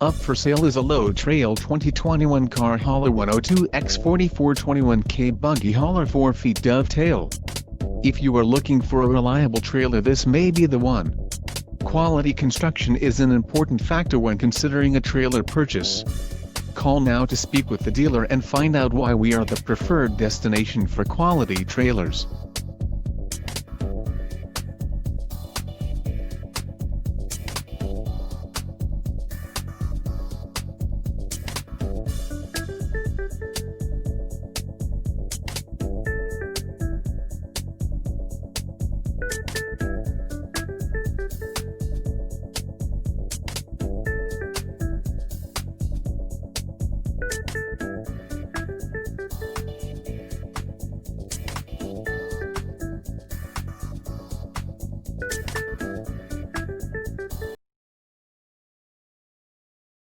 Up for sale is a low trail 2021 Carhauler 102X44 21K Buggy hauler 4 feet dovetail. If you are looking for a reliable trailer, this may be the one. Quality construction is an important factor when considering a trailer purchase. Call now to speak with the dealer and find out why we are the preferred destination for quality trailers.